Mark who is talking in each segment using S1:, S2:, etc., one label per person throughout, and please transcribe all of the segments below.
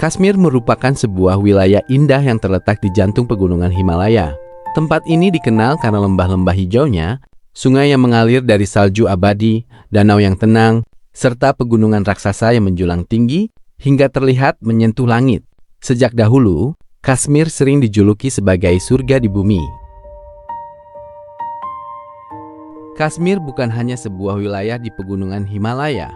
S1: Kashmir merupakan sebuah wilayah indah yang terletak di jantung pegunungan Himalaya. Tempat ini dikenal karena lembah-lembah hijaunya, sungai yang mengalir dari salju abadi, danau yang tenang, serta pegunungan raksasa yang menjulang tinggi hingga terlihat menyentuh langit. Sejak dahulu, Kashmir sering dijuluki sebagai surga di bumi. Kashmir bukan hanya sebuah wilayah di pegunungan Himalaya.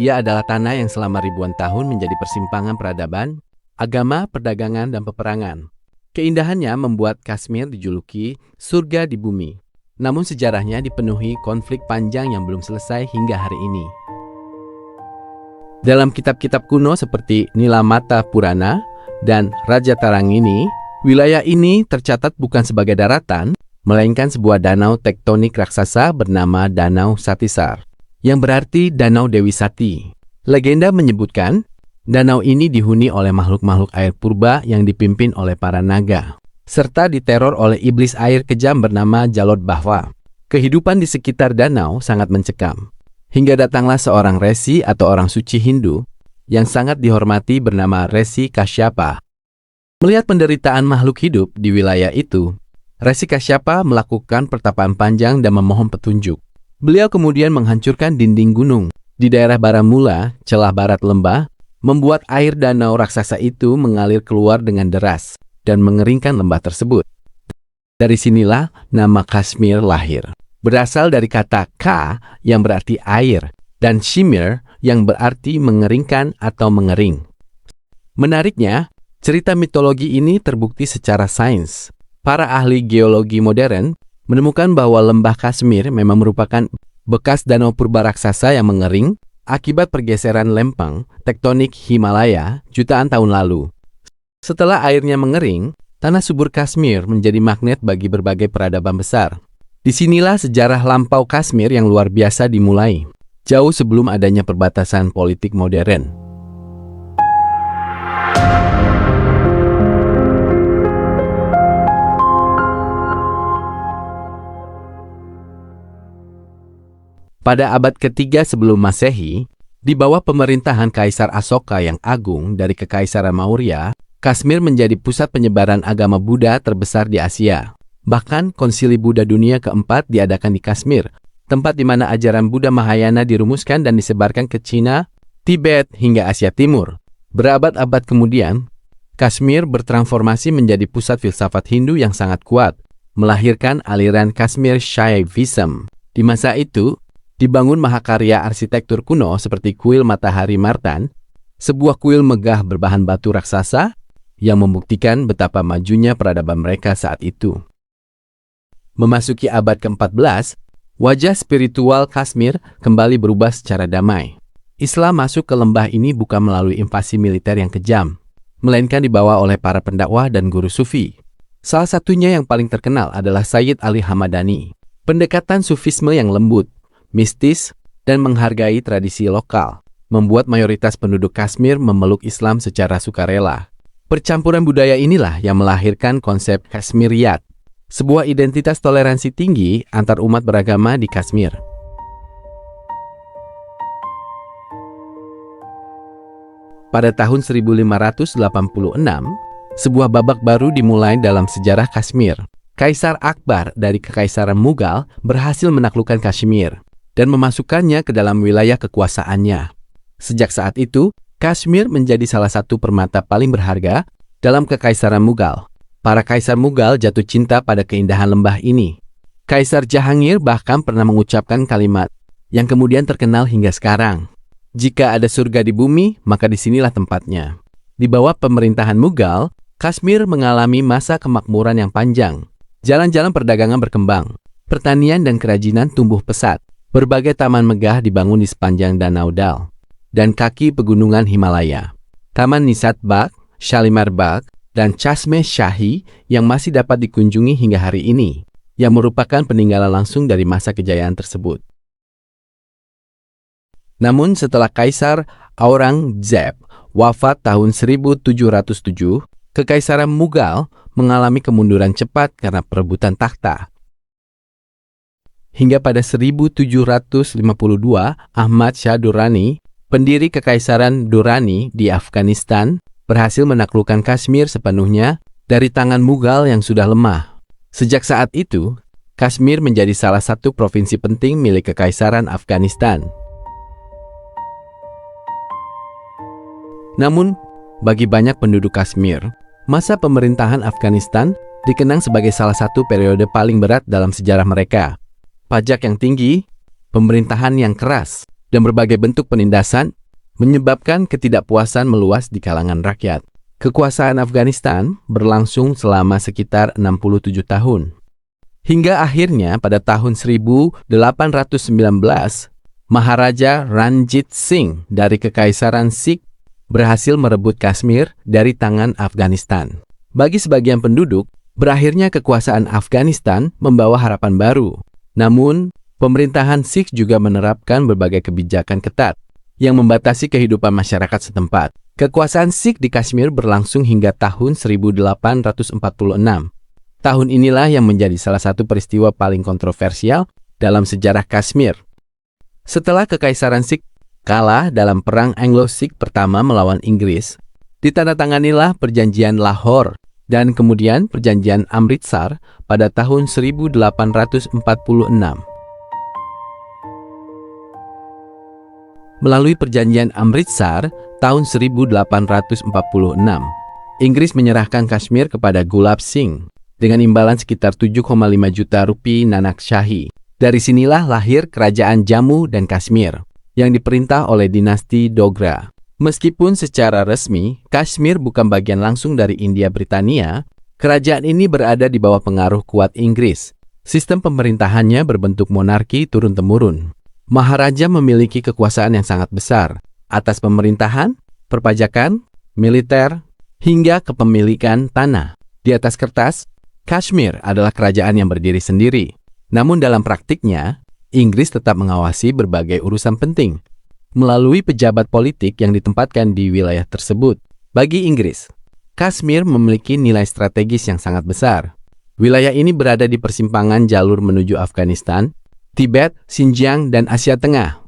S1: Ia adalah tanah yang selama ribuan tahun menjadi persimpangan peradaban, agama, perdagangan, dan peperangan. Keindahannya membuat Kashmir dijuluki surga di bumi. Namun sejarahnya dipenuhi konflik panjang yang belum selesai hingga hari ini. Dalam kitab-kitab kuno seperti Nilamata Purana dan Raja Tarangini, wilayah ini tercatat bukan sebagai daratan, melainkan sebuah danau tektonik raksasa bernama Danau Satisar, yang berarti Danau Dewi Sati. Legenda menyebutkan, danau ini dihuni oleh makhluk-makhluk air purba yang dipimpin oleh para naga, serta diteror oleh iblis air kejam bernama Jalod Bahwa. Kehidupan di sekitar danau sangat mencekam, hingga datanglah seorang resi atau orang suci Hindu yang sangat dihormati bernama Resi Kashyapa. Melihat penderitaan makhluk hidup di wilayah itu, Resi Kashyapa melakukan pertapaan panjang dan memohon petunjuk. Beliau kemudian menghancurkan dinding gunung di daerah Baramulla, celah barat lembah, membuat air danau raksasa itu mengalir keluar dengan deras dan mengeringkan lembah tersebut. Dari sinilah nama Kashmir lahir. Berasal dari kata ka yang berarti air dan shimir yang berarti mengeringkan atau mengering. Menariknya, cerita mitologi ini terbukti secara sains. Para ahli geologi modern menemukan bahwa lembah Kashmir memang merupakan bekas danau purba raksasa yang mengering akibat pergeseran lempeng tektonik Himalaya jutaan tahun lalu. Setelah airnya mengering, tanah subur Kashmir menjadi magnet bagi berbagai peradaban besar. Disinilah sejarah lampau Kashmir yang luar biasa dimulai, jauh sebelum adanya perbatasan politik modern. Pada abad ketiga sebelum Masehi, di bawah pemerintahan Kaisar Asoka yang agung dari Kekaisaran Maurya, Kashmir menjadi pusat penyebaran agama Buddha terbesar di Asia. Bahkan Konsili Buddha Dunia keempat diadakan di Kashmir, tempat di mana ajaran Buddha Mahayana dirumuskan dan disebarkan ke Cina, Tibet, hingga Asia Timur. Berabad-abad kemudian, Kashmir bertransformasi menjadi pusat filsafat Hindu yang sangat kuat, melahirkan aliran Kashmir Shaivism. Di masa itu, dibangun mahakarya arsitektur kuno seperti kuil Matahari Martan, sebuah kuil megah berbahan batu raksasa yang membuktikan betapa majunya peradaban mereka saat itu. Memasuki abad ke-14, wajah spiritual Kashmir kembali berubah secara damai. Islam masuk ke lembah ini bukan melalui invasi militer yang kejam, melainkan dibawa oleh para pendakwah dan guru sufi. Salah satunya yang paling terkenal adalah Sayyid Ali Hamadani. Pendekatan sufisme yang lembut, mistis, dan menghargai tradisi lokal membuat mayoritas penduduk Kashmir memeluk Islam secara sukarela. Percampuran budaya inilah yang melahirkan konsep Kashmiriyat, sebuah identitas toleransi tinggi antar umat beragama di Kashmir. Pada tahun 1586, sebuah babak baru dimulai dalam sejarah Kashmir. Kaisar Akbar dari Kekaisaran Mughal berhasil menaklukkan Kashmir dan memasukkannya ke dalam wilayah kekuasaannya. Sejak saat itu, Kashmir menjadi salah satu permata paling berharga dalam Kekaisaran Mughal. Para kaisar Mughal jatuh cinta pada keindahan lembah ini. Kaisar Jahangir bahkan pernah mengucapkan kalimat yang kemudian terkenal hingga sekarang. Jika ada surga di bumi, maka disinilah tempatnya. Di bawah pemerintahan Mughal, Kashmir mengalami masa kemakmuran yang panjang. Jalan-jalan perdagangan berkembang, pertanian dan kerajinan tumbuh pesat. Berbagai taman megah dibangun di sepanjang Danau Dal dan kaki pegunungan Himalaya. Taman Nisat Bagh, Shalimar Bagh, dan Chashme Shahi yang masih dapat dikunjungi hingga hari ini, yang merupakan peninggalan langsung dari masa kejayaan tersebut. Namun setelah Kaisar Aurangzeb wafat tahun 1707, Kekaisaran Mughal mengalami kemunduran cepat karena perebutan takhta. Hingga pada 1752, Ahmad Shah Durrani, pendiri Kekaisaran Durrani di Afghanistan, berhasil menaklukkan Kashmir sepenuhnya dari tangan Mughal yang sudah lemah. Sejak saat itu, Kashmir menjadi salah satu provinsi penting milik Kekaisaran Afghanistan. Namun, bagi banyak penduduk Kashmir, masa pemerintahan Afghanistan dikenang sebagai salah satu periode paling berat dalam sejarah mereka. Pajak yang tinggi, pemerintahan yang keras, dan berbagai bentuk penindasan menyebabkan ketidakpuasan meluas di kalangan rakyat. Kekuasaan Afghanistan berlangsung selama sekitar 67 tahun. Hingga akhirnya pada tahun 1819, Maharaja Ranjit Singh dari Kekaisaran Sikh berhasil merebut Kashmir dari tangan Afghanistan. Bagi sebagian penduduk, berakhirnya kekuasaan Afghanistan membawa harapan baru. Namun, pemerintahan Sikh juga menerapkan berbagai kebijakan ketat yang membatasi kehidupan masyarakat setempat. Kekuasaan Sikh di Kashmir berlangsung hingga tahun 1846. Tahun inilah yang menjadi salah satu peristiwa paling kontroversial dalam sejarah Kashmir. Setelah Kekaisaran Sikh kalah dalam Perang Anglo-Sikh pertama melawan Inggris, ditandatanganilah Perjanjian Lahore dan kemudian Perjanjian Amritsar pada tahun 1846. Melalui Perjanjian Amritsar tahun 1846, Inggris menyerahkan Kashmir kepada Gulab Singh dengan imbalan sekitar 7,5 juta rupiah Nanak Shahi. Dari sinilah lahir Kerajaan Jammu dan Kashmir yang diperintah oleh dinasti Dogra. Meskipun secara resmi Kashmir bukan bagian langsung dari India Britania, kerajaan ini berada di bawah pengaruh kuat Inggris. Sistem pemerintahannya berbentuk monarki turun-temurun. Maharaja memiliki kekuasaan yang sangat besar atas pemerintahan, perpajakan, militer, hingga kepemilikan tanah. Di atas kertas, Kashmir adalah kerajaan yang berdiri sendiri. Namun dalam praktiknya, Inggris tetap mengawasi berbagai urusan penting melalui pejabat politik yang ditempatkan di wilayah tersebut. Bagi Inggris, Kashmir memiliki nilai strategis yang sangat besar. Wilayah ini berada di persimpangan jalur menuju Afghanistan, Tibet, Xinjiang, dan Asia Tengah.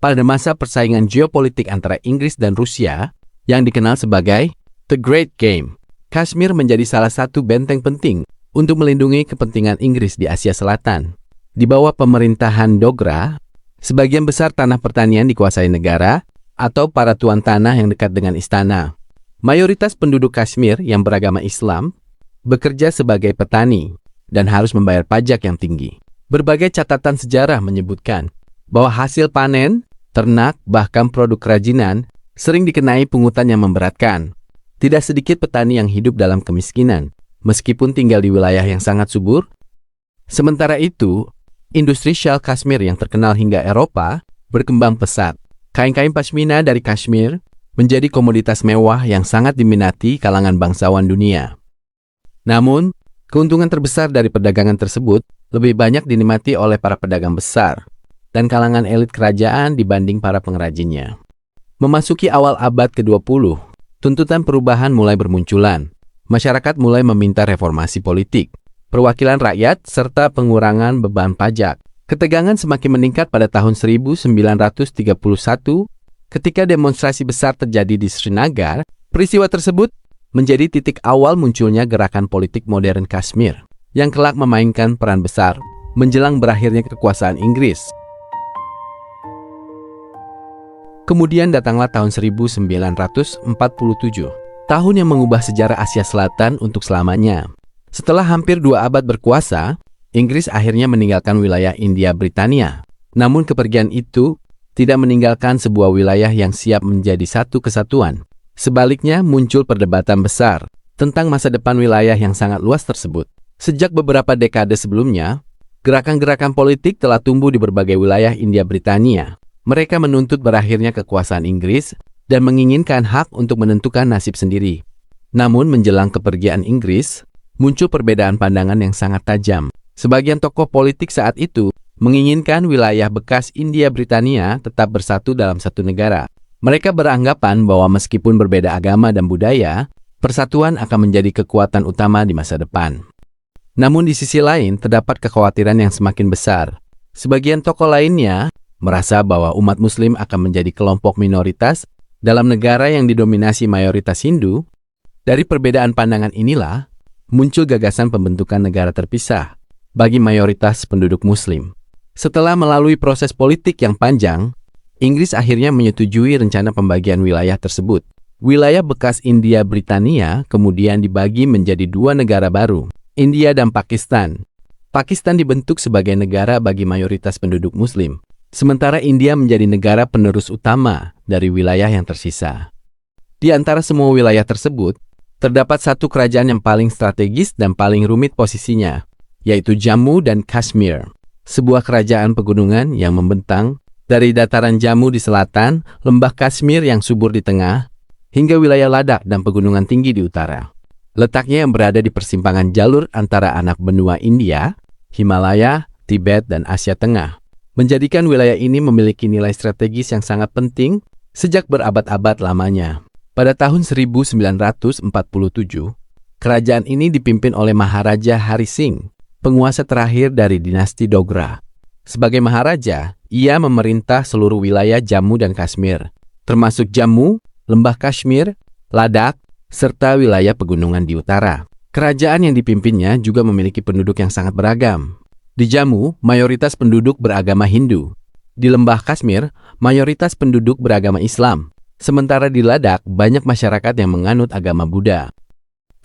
S1: Pada masa persaingan geopolitik antara Inggris dan Rusia, yang dikenal sebagai The Great Game, Kashmir menjadi salah satu benteng penting untuk melindungi kepentingan Inggris di Asia Selatan. Di bawah pemerintahan Dogra, sebagian besar tanah pertanian dikuasai negara atau para tuan tanah yang dekat dengan istana. Mayoritas penduduk Kashmir yang beragama Islam bekerja sebagai petani dan harus membayar pajak yang tinggi. Berbagai catatan sejarah menyebutkan bahwa hasil panen, ternak, bahkan produk kerajinan sering dikenai pungutan yang memberatkan. Tidak sedikit petani yang hidup dalam kemiskinan, meskipun tinggal di wilayah yang sangat subur. Sementara itu, industri syal Kashmir yang terkenal hingga Eropa berkembang pesat. Kain-kain pashmina dari Kashmir menjadi komoditas mewah yang sangat diminati kalangan bangsawan dunia. Namun, keuntungan terbesar dari perdagangan tersebut lebih banyak dinikmati oleh para pedagang besar dan kalangan elit kerajaan dibanding para pengrajinnya. Memasuki awal abad ke-20, tuntutan perubahan mulai bermunculan. Masyarakat mulai meminta reformasi politik, perwakilan rakyat, serta pengurangan beban pajak. Ketegangan semakin meningkat pada tahun 1931 ketika demonstrasi besar terjadi di Srinagar. Peristiwa tersebut menjadi titik awal munculnya gerakan politik modern Kashmir yang kelak memainkan peran besar menjelang berakhirnya kekuasaan Inggris. Kemudian datanglah tahun 1947, tahun yang mengubah sejarah Asia Selatan untuk selamanya. Setelah hampir 2 abad berkuasa, Inggris akhirnya meninggalkan wilayah India Britania. Namun kepergian itu tidak meninggalkan sebuah wilayah yang siap menjadi satu kesatuan. Sebaliknya muncul perdebatan besar tentang masa depan wilayah yang sangat luas tersebut. Sejak beberapa dekade sebelumnya, gerakan-gerakan politik telah tumbuh di berbagai wilayah India Britania. Mereka menuntut berakhirnya kekuasaan Inggris dan menginginkan hak untuk menentukan nasib sendiri. Namun menjelang kepergian Inggris, muncul perbedaan pandangan yang sangat tajam. Sebagian tokoh politik saat itu menginginkan wilayah bekas India Britania tetap bersatu dalam satu negara. Mereka beranggapan bahwa meskipun berbeda agama dan budaya, persatuan akan menjadi kekuatan utama di masa depan. Namun di sisi lain, terdapat kekhawatiran yang semakin besar. Sebagian tokoh lainnya merasa bahwa umat Muslim akan menjadi kelompok minoritas Dalam negara yang didominasi mayoritas Hindu, dari perbedaan pandangan inilah muncul gagasan pembentukan negara terpisah bagi mayoritas penduduk Muslim. Setelah melalui proses politik yang panjang, Inggris akhirnya menyetujui rencana pembagian wilayah tersebut. Wilayah bekas India Britania kemudian dibagi menjadi dua negara baru, India dan Pakistan. Pakistan dibentuk sebagai negara bagi mayoritas penduduk Muslim, sementara India menjadi negara penerus utama dari wilayah yang tersisa. Di antara semua wilayah tersebut, terdapat satu kerajaan yang paling strategis dan paling rumit posisinya, yaitu Jammu dan Kashmir, sebuah kerajaan pegunungan yang membentang dari dataran Jammu di selatan, lembah Kashmir yang subur di tengah, hingga wilayah Ladakh dan pegunungan tinggi di utara. Letaknya yang berada di persimpangan jalur antara anak benua India, Himalaya, Tibet, dan Asia Tengah, menjadikan wilayah ini memiliki nilai strategis yang sangat penting sejak berabad-abad lamanya. Pada tahun 1947, kerajaan ini dipimpin oleh Maharaja Hari Singh, penguasa terakhir dari dinasti Dogra. Sebagai Maharaja, ia memerintah seluruh wilayah Jammu dan Kashmir, termasuk Jammu, lembah Kashmir, Ladakh, serta wilayah pegunungan di utara. Kerajaan yang dipimpinnya juga memiliki penduduk yang sangat beragam. Di Jammu, mayoritas penduduk beragama Hindu. Di lembah Kashmir, mayoritas penduduk beragama Islam. Sementara di Ladakh, banyak masyarakat yang menganut agama Buddha.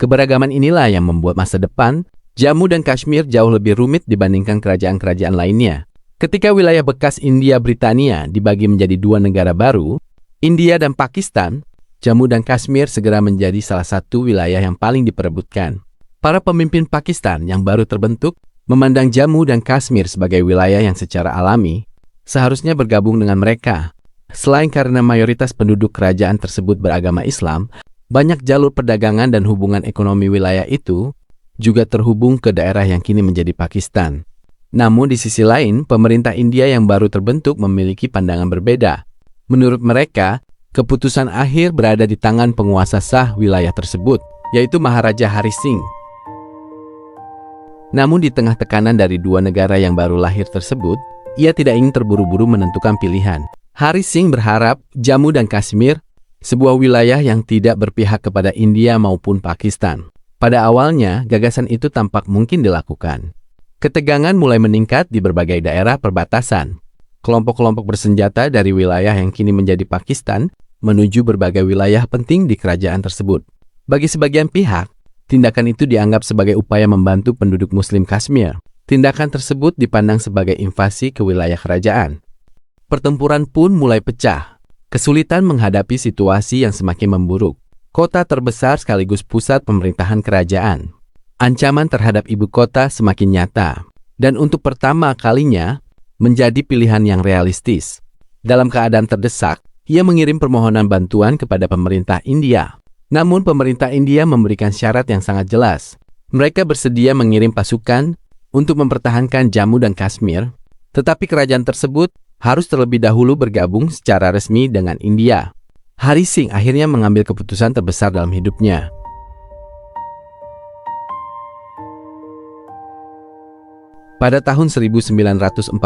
S1: Keberagaman inilah yang membuat masa depan Jammu dan Kashmir jauh lebih rumit dibandingkan kerajaan-kerajaan lainnya. Ketika wilayah bekas India Britania dibagi menjadi dua negara baru, India dan Pakistan, Jammu dan Kashmir segera menjadi salah satu wilayah yang paling diperebutkan. Para pemimpin Pakistan yang baru terbentuk memandang Jammu dan Kashmir sebagai wilayah yang secara alami seharusnya bergabung dengan mereka. Selain karena mayoritas penduduk kerajaan tersebut beragama Islam, banyak jalur perdagangan dan hubungan ekonomi wilayah itu juga terhubung ke daerah yang kini menjadi Pakistan. Namun di sisi lain, pemerintah India yang baru terbentuk memiliki pandangan berbeda. Menurut mereka, keputusan akhir berada di tangan penguasa sah wilayah tersebut, yaitu Maharaja Hari Singh. Namun di tengah tekanan dari dua negara yang baru lahir tersebut, ia tidak ingin terburu-buru menentukan pilihan. Hari Singh berharap Jammu dan Kashmir, sebuah wilayah yang tidak berpihak kepada India maupun Pakistan. Pada awalnya, gagasan itu tampak mungkin dilakukan. Ketegangan mulai meningkat di berbagai daerah perbatasan. Kelompok-kelompok bersenjata dari wilayah yang kini menjadi Pakistan menuju berbagai wilayah penting di kerajaan tersebut. Bagi sebagian pihak, tindakan itu dianggap sebagai upaya membantu penduduk Muslim Kashmir. Tindakan tersebut dipandang sebagai invasi ke wilayah kerajaan. Pertempuran pun mulai pecah. Kesulitan menghadapi situasi yang semakin memburuk. Kota terbesar sekaligus pusat pemerintahan kerajaan. Ancaman terhadap ibu kota semakin nyata, dan untuk pertama kalinya menjadi pilihan yang realistis. Dalam keadaan terdesak, ia mengirim permohonan bantuan kepada pemerintah India. Namun pemerintah India memberikan syarat yang sangat jelas. Mereka bersedia mengirim pasukan untuk mempertahankan Jammu dan Kashmir, tetapi kerajaan tersebut harus terlebih dahulu bergabung secara resmi dengan India. Hari Singh akhirnya mengambil keputusan terbesar dalam hidupnya. Pada tahun 1947,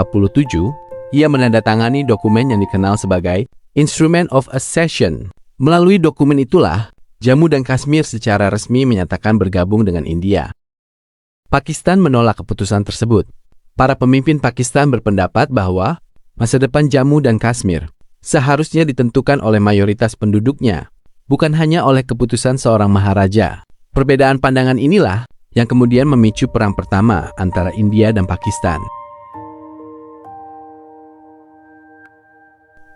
S1: ia menandatangani dokumen yang dikenal sebagai Instrument of Accession. Melalui dokumen itulah, Jammu dan Kashmir secara resmi menyatakan bergabung dengan India. Pakistan menolak keputusan tersebut. Para pemimpin Pakistan berpendapat bahwa masa depan Jammu dan Kashmir seharusnya ditentukan oleh mayoritas penduduknya, bukan hanya oleh keputusan seorang maharaja. Perbedaan pandangan inilah yang kemudian memicu perang pertama antara India dan Pakistan.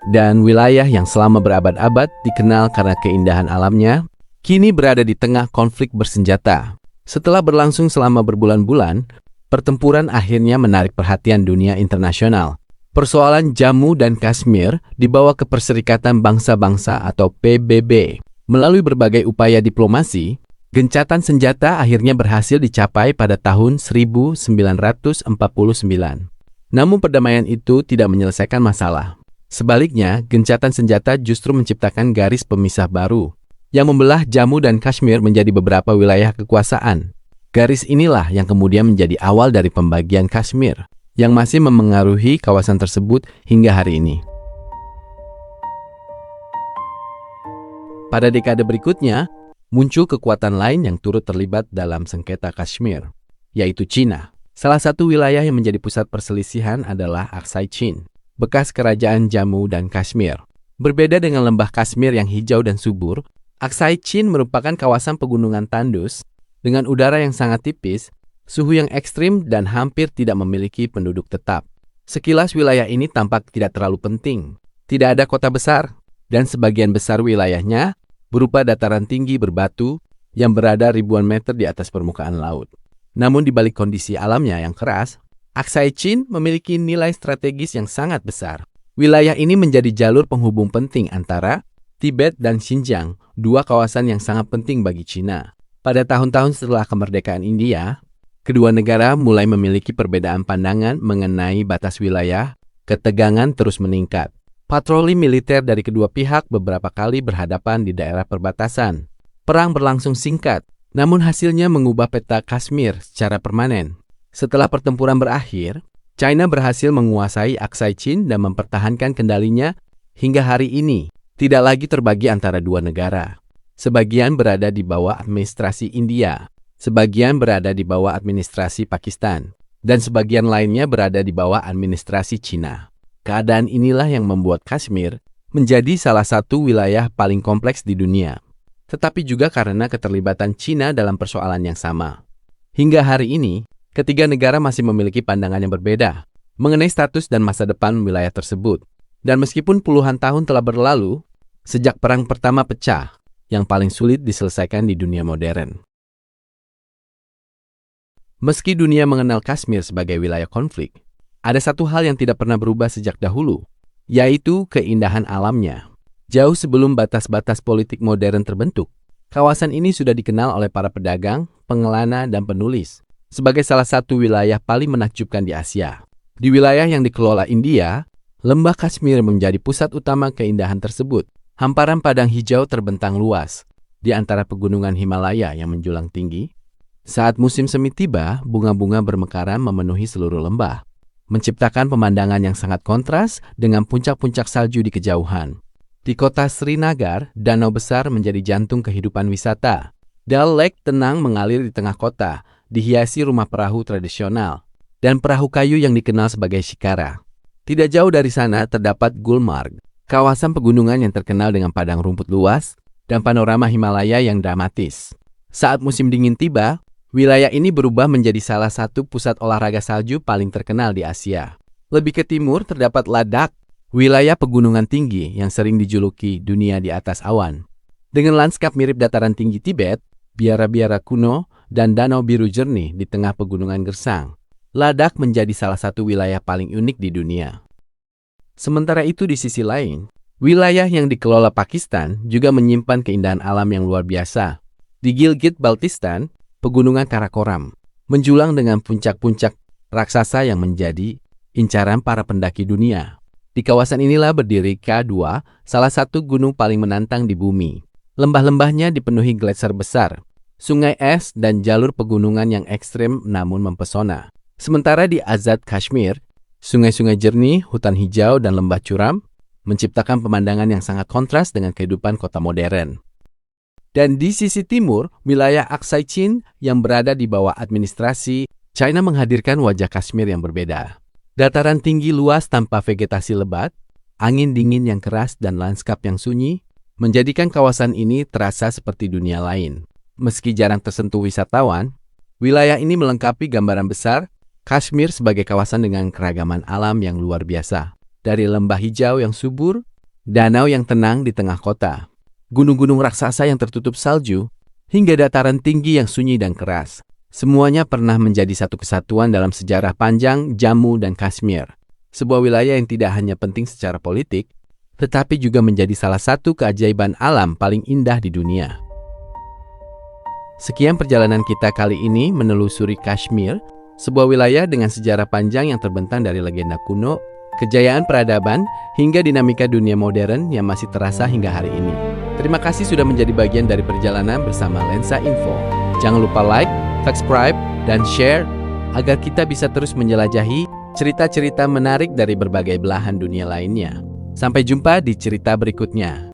S1: Dan wilayah yang selama berabad-abad dikenal karena keindahan alamnya, kini berada di tengah konflik bersenjata. Setelah berlangsung selama berbulan-bulan, pertempuran akhirnya menarik perhatian dunia internasional. Persoalan Jammu dan Kashmir dibawa ke Perserikatan Bangsa-Bangsa atau PBB. Melalui berbagai upaya diplomasi, gencatan senjata akhirnya berhasil dicapai pada tahun 1949. Namun perdamaian itu tidak menyelesaikan masalah. Sebaliknya, gencatan senjata justru menciptakan garis pemisah baru yang membelah Jammu dan Kashmir menjadi beberapa wilayah kekuasaan. Garis inilah yang kemudian menjadi awal dari pembagian Kashmir yang masih memengaruhi kawasan tersebut hingga hari ini. Pada dekade berikutnya, muncul kekuatan lain yang turut terlibat dalam sengketa Kashmir, yaitu Cina. Salah satu wilayah yang menjadi pusat perselisihan adalah Aksai Chin, bekas kerajaan Jammu dan Kashmir. Berbeda dengan lembah Kashmir yang hijau dan subur, Aksai Chin merupakan kawasan pegunungan tandus dengan udara yang sangat tipis, suhu yang ekstrim, dan hampir tidak memiliki penduduk tetap. Sekilas wilayah ini tampak tidak terlalu penting. Tidak ada kota besar, dan sebagian besar wilayahnya berupa dataran tinggi berbatu yang berada ribuan meter di atas permukaan laut. Namun di balik kondisi alamnya yang keras, Aksai Chin memiliki nilai strategis yang sangat besar. Wilayah ini menjadi jalur penghubung penting antara Tibet dan Xinjiang, dua kawasan yang sangat penting bagi Cina. Pada tahun-tahun setelah kemerdekaan India, kedua negara mulai memiliki perbedaan pandangan mengenai batas wilayah. Ketegangan terus meningkat. Patroli militer dari kedua pihak beberapa kali berhadapan di daerah perbatasan. Perang berlangsung singkat, namun hasilnya mengubah peta Kashmir secara permanen. Setelah pertempuran berakhir, China berhasil menguasai Aksai Chin dan mempertahankan kendalinya hingga hari ini. Tidak lagi terbagi antara dua negara. Sebagian berada di bawah administrasi India, sebagian berada di bawah administrasi Pakistan, dan sebagian lainnya berada di bawah administrasi Cina. Keadaan inilah yang membuat Kashmir menjadi salah satu wilayah paling kompleks di dunia, tetapi juga karena keterlibatan Cina dalam persoalan yang sama. Hingga hari ini, ketiga negara masih memiliki pandangan yang berbeda mengenai status dan masa depan wilayah tersebut. Dan meskipun puluhan tahun telah berlalu, sejak perang pertama pecah, yang paling sulit diselesaikan di dunia modern. Meski dunia mengenal Kashmir sebagai wilayah konflik, ada satu hal yang tidak pernah berubah sejak dahulu, yaitu keindahan alamnya. Jauh sebelum batas-batas politik modern terbentuk, kawasan ini sudah dikenal oleh para pedagang, pengelana, dan penulis sebagai salah satu wilayah paling menakjubkan di Asia. Di wilayah yang dikelola India, lembah Kashmir menjadi pusat utama keindahan tersebut. Hamparan padang hijau terbentang luas di antara pegunungan Himalaya yang menjulang tinggi. Saat musim semi tiba, bunga-bunga bermekaran memenuhi seluruh lembah, menciptakan pemandangan yang sangat kontras dengan puncak-puncak salju di kejauhan. Di kota Srinagar, danau besar menjadi jantung kehidupan wisata. Dal Lake tenang mengalir di tengah kota, dihiasi rumah perahu tradisional dan perahu kayu yang dikenal sebagai shikara. Tidak jauh dari sana terdapat Gulmarg, kawasan pegunungan yang terkenal dengan padang rumput luas dan panorama Himalaya yang dramatis. Saat musim dingin tiba, wilayah ini berubah menjadi salah satu pusat olahraga salju paling terkenal di Asia. Lebih ke timur terdapat Ladakh, wilayah pegunungan tinggi yang sering dijuluki dunia di atas awan. Dengan lanskap mirip dataran tinggi Tibet, biara-biara kuno, dan danau biru jernih di tengah pegunungan gersang, Ladakh menjadi salah satu wilayah paling unik di dunia. Sementara itu di sisi lain, wilayah yang dikelola Pakistan juga menyimpan keindahan alam yang luar biasa. Di Gilgit-Baltistan, pegunungan Karakoram menjulang dengan puncak-puncak raksasa yang menjadi incaran para pendaki dunia. Di kawasan inilah berdiri K2, salah satu gunung paling menantang di bumi. Lembah-lembahnya dipenuhi gletser besar, sungai es, dan jalur pegunungan yang ekstrem namun mempesona. Sementara di Azad Kashmir, sungai-sungai jernih, hutan hijau, dan lembah curam menciptakan pemandangan yang sangat kontras dengan kehidupan kota modern. Dan di sisi timur, wilayah Aksai Chin yang berada di bawah administrasi China menghadirkan wajah Kashmir yang berbeda. Dataran tinggi luas tanpa vegetasi lebat, angin dingin yang keras, dan lanskap yang sunyi menjadikan kawasan ini terasa seperti dunia lain. Meski jarang tersentuh wisatawan, wilayah ini melengkapi gambaran besar Kashmir sebagai kawasan dengan keragaman alam yang luar biasa. Dari lembah hijau yang subur, danau yang tenang di tengah kota, gunung-gunung raksasa yang tertutup salju, hingga dataran tinggi yang sunyi dan keras. Semuanya pernah menjadi satu kesatuan dalam sejarah panjang Jammu dan Kashmir. Sebuah wilayah yang tidak hanya penting secara politik, tetapi juga menjadi salah satu keajaiban alam paling indah di dunia. Sekian perjalanan kita kali ini menelusuri Kashmir, sebuah wilayah dengan sejarah panjang yang terbentang dari legenda kuno, kejayaan peradaban, hingga dinamika dunia modern yang masih terasa hingga hari ini. Terima kasih sudah menjadi bagian dari perjalanan bersama Lensa Info. Jangan lupa like, subscribe, dan share agar kita bisa terus menjelajahi cerita-cerita menarik dari berbagai belahan dunia lainnya. Sampai jumpa di cerita berikutnya.